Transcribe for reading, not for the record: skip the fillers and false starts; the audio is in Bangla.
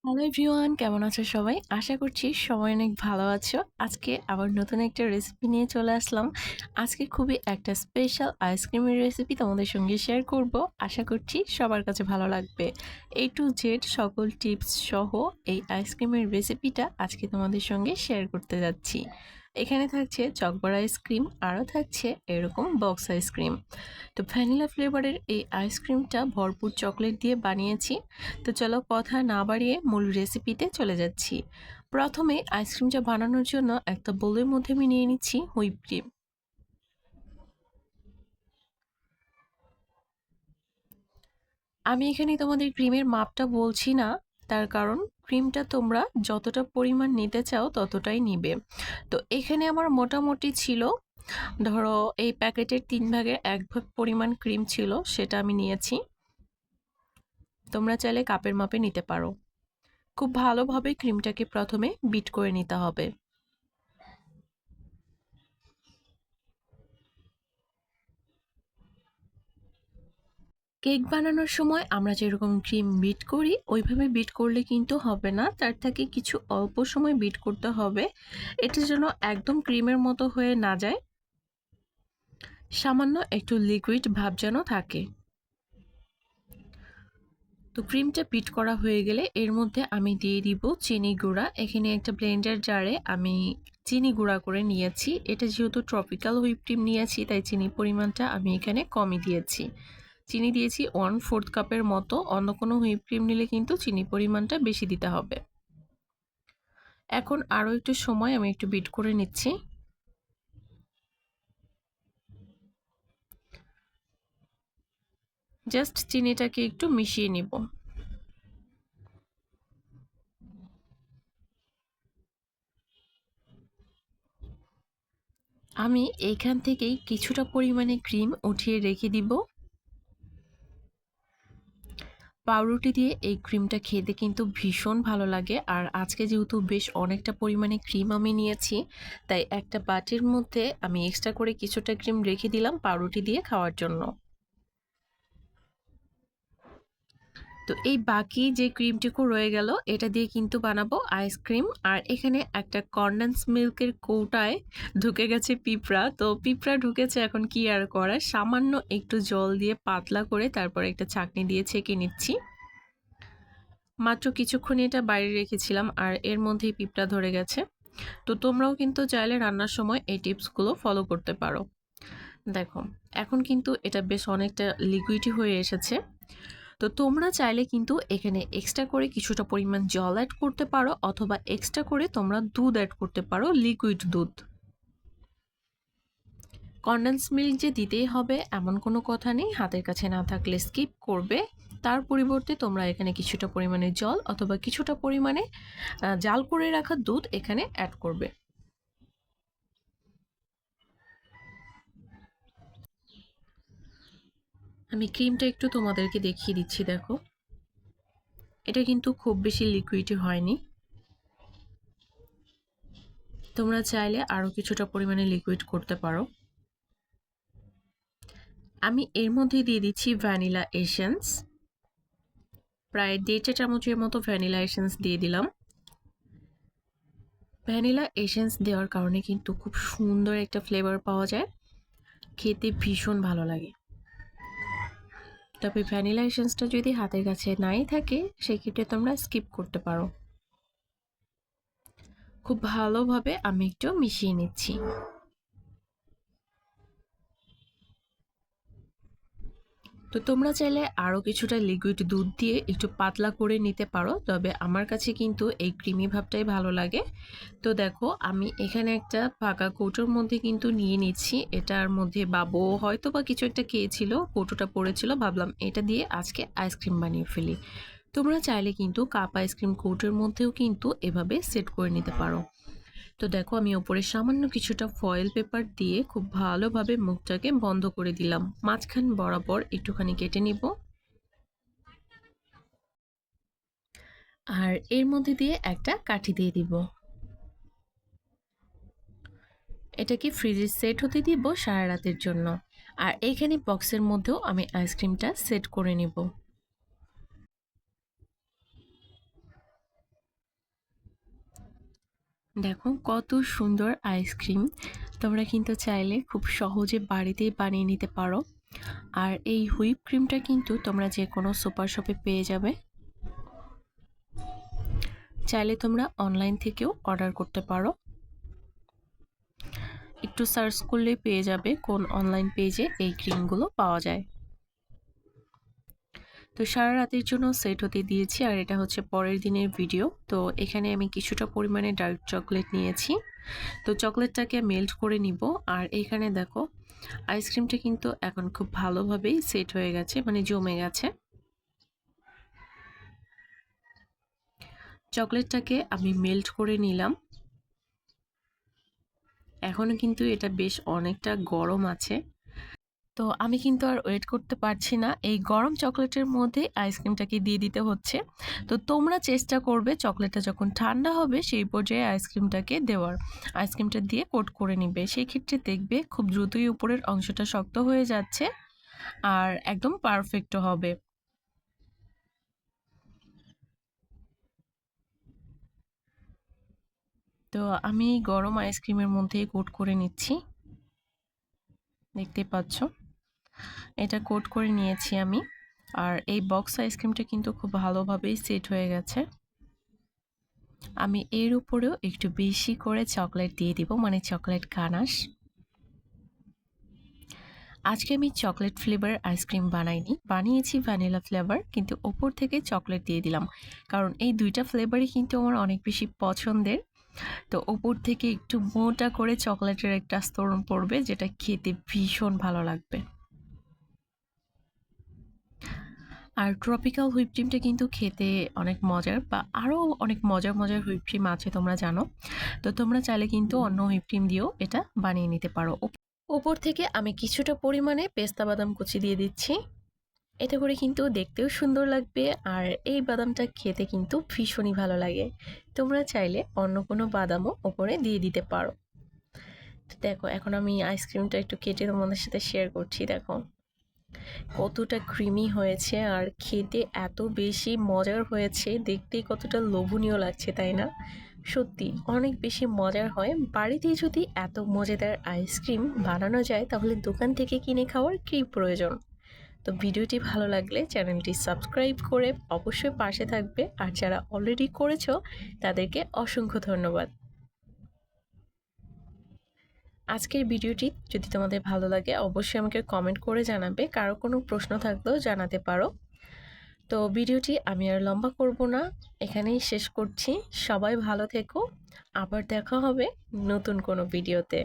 হ্যালো এভরিওয়ান, কেমন আছো সবাই? আশা করছি সবাই অনেক ভালো আছো। আজকে আবার নতুন একটা রেসিপি নিয়ে চলে আসলাম। আজকে খুবই একটা স্পেশাল আইসক্রিমের রেসিপি তোমাদের সঙ্গে শেয়ার করব। আশা করছি সবার কাছে ভালো লাগবে। A to Z সকল টিপস সহ এই আইসক্রিমের রেসিপিটা আজকে তোমাদের সঙ্গে শেয়ার করতে যাচ্ছি। এখানে থাকছে চকবার আইসক্রিম, আরও থাকছে এরকম বক্স আইসক্রিম। তো ভ্যানিলা ফ্লেভারের এই আইসক্রিমটা ভরপুর চকলেট দিয়ে বানিয়েছি। তো চলো কথা না বাড়িয়ে মূল রেসিপিতে চলে যাচ্ছি। প্রথমে আইসক্রিমটা বানানোর জন্য একটা বোলের মধ্যে আমি নিয়ে নিচ্ছি হুইপ ক্রিম। আমি এখানে তোমাদের ক্রিমের মাপটা বলছি না, তার কারণ ক্রিমটা তোমরা যতটা পরিমাণ নিতে চাও ততটাই নিবে। তো এখানে আমার মোটামুটি ছিল, ধরো এই প্যাকেটের 3/1 পরিমাণ ক্রিম ছিল, সেটা আমি নিয়েছি। তোমরা চাইলে কাপের মাপে নিতে পারো। খুব ভালোভাবে ক্রিমটাকে প্রথমে বিট করে নিতে হবে। কেক বানানোর সময় আমরা যেরকম ক্রিম বিট করি ওইভাবে বিট করলে কিন্তু হবে না, তার থেকে কিছু অল্প সময় বিট করতে হবে। এটা যেন একদম ক্রিমের মতো হয়ে না যায়, সামান্য একটু লিকুইড ভাব যেন থাকে। তো ক্রিমটা বিট করা হয়ে গেলে এর মধ্যে আমি দিয়ে দিব চিনি গুঁড়া। এখানে একটা ব্লেন্ডার জারে আমি চিনি গুঁড়া করে নিয়েছি। এটা যেহেতু ট্রপিক্যাল হুইপ ক্রিম নিয়েছি তাই চিনির পরিমাণটা আমি এখানে কমই দিয়েছি। চিনি দিয়েছি 1/4 কাপের মতো। অন্য কোনো হুইপ ক্রিম নিলে কিন্তু চিনির পরিমাণটা বেশি দিতে হবে। এখন আরও একটু সময় আমি একটু বিট করে নিচ্ছি। জাস্ট চিনিটাকে একটু মিশিয়ে নিব। আমি এইখান থেকেই কিছুটা পরিমাণে ক্রিম উঠিয়ে রেখে দিব। পাউরুটি দিয়ে এই ক্রিমটা খেতে কিন্তু ভীষণ ভালো লাগে। আর আজকে যেহেতু বেশ অনেকটা পরিমাণে ক্রিম আমি নিয়েছি, তাই একটা বাটির মধ্যে আমি এক্সট্রা করে কিছুটা ক্রিম রেখে দিলাম পাউরুটি দিয়ে খাওয়ার জন্য। তো এই বাকি যে ক্রিমটুকু রয়ে গেল এটা দিয়ে কিন্তু বানাবো আইসক্রিম। আর এখানে একটা কনডেন্স মিল্কের কৌটায় ঢুকে গেছে পিঁপড়া। তো পিঁপড়া ঢুকেছে, এখন কি আর করার, সামান্য একটু জল দিয়ে পাতলা করে তারপর একটা ছাঁকনি দিয়ে ছেঁকে নিচ্ছি। মাত্র কিছুক্ষণ এটা বাইরে রেখেছিলাম আর এর মধ্যেই পিঁপড়া ধরে গেছে। তো তোমরাও কিন্তু চাইলে রান্নার সময় এই টিপসগুলো ফলো করতে পারো। দেখো, এখন কিন্তু এটা বেশ অনেকটা লিকুইডই হয়ে এসেছে। তো তোমরা চাইলে কিন্তু এখানে এক্সট্রা করে কিছুটা পরিমাণ জল অ্যাড করতে পারো, অথবা এক্সট্রা করে তোমরা দুধ অ্যাড করতে পারো, লিকুইড দুধ। কনডেন্স মিল্ক যে দিতেই হবে এমন কোনো কথা নেই, হাতের কাছে না থাকলে স্কিপ করবে। তার পরিবর্তে তোমরা এখানে কিছুটা পরিমাণে জল অথবা কিছুটা পরিমাণে জাল করে রাখা দুধ এখানে অ্যাড করবে। আমি ক্রিমটা একটু তোমাদেরকে দেখিয়ে দিচ্ছি, দেখো এটা কিন্তু খুব বেশি লিকুইডই হয়নি। তোমরা চাইলে আরও কিছুটা পরিমাণে লিকুইড করতে পারো। আমি এর মধ্যে দিয়ে দিচ্ছি ভ্যানিলা এসেন্স। প্রায় 1.5 চা-চামচের মতো ভ্যানিলা এসেন্স দিয়ে দিলাম। ভ্যানিলা এসেন্স দেওয়ার কারণে কিন্তু খুব সুন্দর একটা ফ্লেভার পাওয়া যায়, খেতে ভীষণ ভালো লাগে। তবে ভ্যানিলা এসেন্সটা যদি হাতের কাছে নাই থাকে সেক্ষেত্রে তোমরা স্কিপ করতে পারো। খুব ভালোভাবে আমি একটু মিশিয়ে নিচ্ছি। তো তোমরা চাইলে আরও কিছুটা লিকুইড দুধ দিয়ে একটু পাতলা করে নিতে পারো, তবে আমার কাছে কিন্তু এই ক্রিমি ভাবটাই ভালো লাগে। তো দেখো, আমি এখানে একটা ফাঁকা কৌটোর মধ্যে কিন্তু নিয়ে নিচ্ছি। এটার মধ্যে বাবু হয়তো বা কিছু একটা খেয়েছিল, কৌটোটা পড়েছিল, ভাবলাম এটা দিয়ে আজকে আইসক্রিম বানিয়ে ফেলি। তোমরা চাইলে কিন্তু কাপ আইসক্রিম কৌটোর মধ্যেও কিন্তু এভাবে সেট করে নিতে পারো। তো দেখো, আমি ওপরে সামান্য কিছুটা ফয়েল পেপার দিয়ে খুব ভালোভাবে মুখটাকে বন্ধ করে দিলাম, মাঝখান বরাবর একটুখানি কেটে নিব। আর এর মধ্যে দিয়ে একটা কাঠি দিয়ে দিব। এটাকে ফ্রিজে সেট হতে দিব সারা রাতের জন্য। আর এইখানে বক্সের মধ্যেও আমি আইসক্রিমটা সেট করে নিব। দেখো কত সুন্দর আইসক্রিম। তোমরা কিন্তু চাইলে খুব সহজে বাড়িতেই বানিয়ে নিতে পারো। আর এই হুইপ ক্রিমটা কিন্তু তোমরা যে কোনো সুপার শপে পেয়ে যাবে। চাইলে তোমরা অনলাইন থেকেও অর্ডার করতে পারো। একটু সার্চ করলেই পেয়ে যাবে কোন অনলাইন পেজে এই ক্রিমগুলো পাওয়া যায়। তো সারা রাতের জন্য সেট হতে দিয়েছি, আর এটা হচ্ছে পরের দিনের ভিডিও। তো এখানে আমি কিছুটা পরিমাণে ডার্ক চকলেট নিয়েছি। তো চকলেটটাকে মেল্ট করে নিব। আর এখানে দেখো আইসক্রিমটা কিন্তু এখন খুব ভালোভাবেই সেট হয়ে গেছে, মানে জমে গেছে। চকলেটটাকে আমি মেল্ট করে নিলাম। এখনো কিন্তু এটা বেশ অনেকটা গরম আছে। তো আমি কিন্তু আর ওয়েট করতে পারছি না, এই গরম চকলেটের মধ্যে আইসক্রিমটাকে দিয়ে দিতে হচ্ছে। তো তোমরা চেষ্টা করবে চকলেটটা যখন ঠান্ডা হবে সেই পর্যায়ে আইসক্রিমটাকে দেওয়ার। আইসক্রিমটা দিয়ে কোট করে নিবে, সেই ক্ষেত্রে দেখবে খুব দ্রুতই উপরের অংশটা শক্ত হয়ে যাচ্ছে আর একদম পারফেক্টও হবে। তো আমি গরম আইসক্রিমের মধ্যেই কোট করে নিচ্ছি, দেখতে পাচ্ছ এটা কোট করে নিয়েছি আমি। আর এই বক্স আইসক্রিমটা কিন্তু খুব ভালোভাবেই সেট হয়ে গেছে। আমি এর উপরেও একটু বেশি করে চকলেট দিয়ে দিব, মানে চকলেট গানাশ। আজকে আমি চকলেট ফ্লেভার আইসক্রিম বানাইনি, বানিয়েছি ভ্যানিলা ফ্লেভার, কিন্তু ওপর থেকে চকলেট দিয়ে দিলাম কারণ এই দুইটা ফ্লেভারই কিন্তু আমার অনেক বেশি পছন্দের। তো ওপর থেকে একটু মোটা করে চকলেটের একটা স্তরণ পড়বে, যেটা খেতে ভীষণ ভালো লাগবে। আর ট্রপিক্যাল হুইপ ক্রিমটা কিন্তু খেতে অনেক মজার, বা আরও অনেক মজার মজার হুইপ ক্রিম আছে তোমরা জানো। তো তোমরা চাইলে কিন্তু অন্য হুইপ ক্রিম দিয়েও এটা বানিয়ে নিতে পারো। উপর থেকে আমি কিছুটা পরিমাণে পেস্তা বাদাম কুচি দিয়ে দিচ্ছি। এতে করে কিন্তু দেখতেও সুন্দর লাগবে, আর এই বাদামটা খেতে কিন্তু ভীষণই ভালো লাগে। তোমরা চাইলে অন্য কোনো বাদামও ওপরে দিয়ে দিতে পারো। তো দেখো এখন আমি আইসক্রিমটা একটু কেটে তোমাদের সাথে শেয়ার করছি। দেখো কতটা ক্রিমি হয়েছে আর খেতে এত বেশি মজার হয়েছে, দেখতেই কতটা লোভনীয় লাগছে, তাই না? সত্যি অনেক বেশি মজার হয়। বাড়িতেই যদি এত মজাদার আইসক্রিম বানানো যায় তাহলে দোকান থেকে কিনে খাওয়ার কী প্রয়োজন। তো ভিডিওটি ভালো লাগলে চ্যানেলটি সাবস্ক্রাইব করে অবশ্যই পাশে থাকবে, আর যারা অলরেডি করেছো তাদেরকে অসংখ্য ধন্যবাদ। আজকের ভিডিওটি যদি তোমাদের ভালো লাগে অবশ্যই আমাকে কমেন্ট করে জানাবে, কারো কোনো প্রশ্ন থাকলেও জানাতে পারো। তো ভিডিওটি আমি আর লম্বা করব না, এখানেই শেষ করছি। সবাই ভালো থেকো, আবার দেখা হবে নতুন কোনো ভিডিওতে।